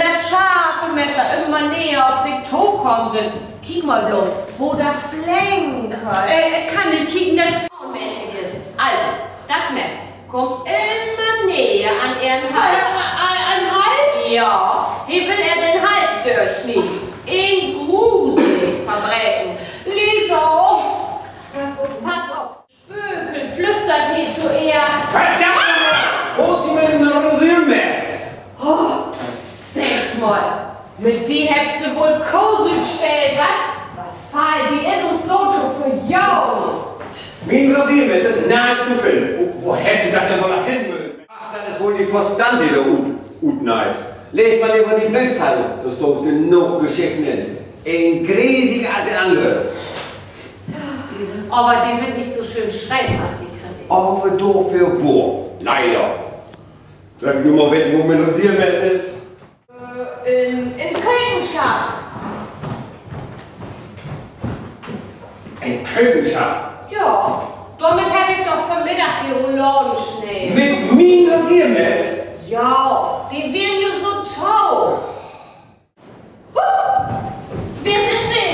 das Schabelmesser immer näher, ob sie tokommen sind. Kiek mal bloß, wo das blinkt. Kann ich kicken, das unmächtig ist. Also, das Messer kommt immer näher an ihren Hals. Ein Hals? Ja, hier will er den Hals durchschneiden. Ihn gruselig verbrechen. Lisa! Pass auf. Spökel flüstert hier zu ihr. Verdammt! Wo ist mit dem Rasiermesser? Oh, sag mal, mit die habt ihr wohl Kosel gestellt, was? Was fall die in uns so für jou? Mein Rasiermesser ist nahe zu finden. Wo hast du das denn wohl hin? Ach, das ist wohl die Verstand, die da utneid. Lest mal über die Bildzeitung, da steht genug Geschichten in. Ein gräsiger als der andere. Aber die sind nicht so schön schreiben, als die Krimis. Aber doch für wo? Leider. Sag ich nur mal, wo mein Rasiermesser ist. In Kölnschach. Ein Kölnschach? Ja, damit hab ich doch für Mittag die Rouladen schnell. Mit mein Rasiermesser? Ja, die wären ja so toll. Wer sind Sie?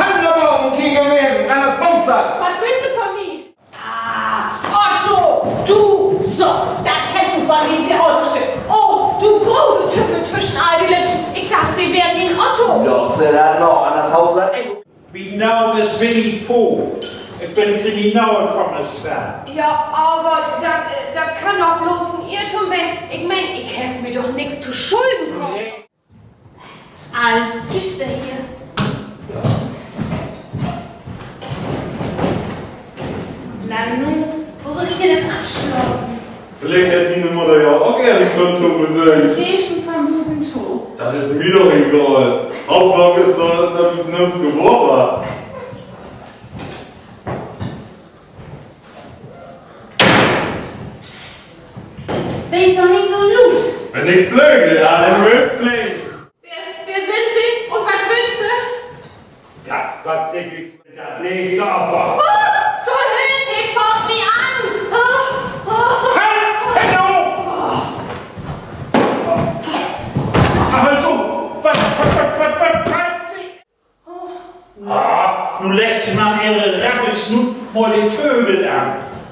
Handlerbaum, King werden, an das Monster! Was willst du von mir? Ah, Otto, du, so, das hast du von mir ins Autostück. Oh, du große Tüffel zwischen all die Litschen. Ich dachte, sie wären wie ein Otto. Lotse dann noch an das Haus nach Mein Name ist Willi Vogt. Ich bin Kriminalkommissar. Ja, aber das kann doch bloß ein Irrtum werden. Ich mein, ich helfe mir doch nichts zu Schulden kommen. Ist alles düster hier. Na nun, wo soll ich hier denn abschlagen? Vielleicht hat die Mutter ja auch gerne Konto besorgt. Die ist schon vermuten tot. Das ist mir doch egal. Hauptsache ist, dass es nichts geworden war. Weiß doch nicht so laut. Wenn ich flügel, dann wird fliegen. Wer sind Sie und was willst du? Das krieg ich mit der nächste Opfer. Zur Hilfe, ich fahrt mich an! Hände hoch! Also, was Sie? Nun legt sie mal ihre Rackels nun mal den Vögel an.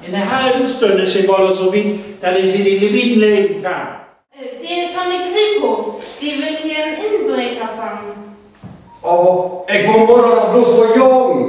In einer halben Stunde ist sie wohl so weit, dass ich sie die Leviten lesen kann. Die ist von der Kripo. Die will hier einen Innenbrecher fangen. Aber ich will Mutter doch bloß verjagen.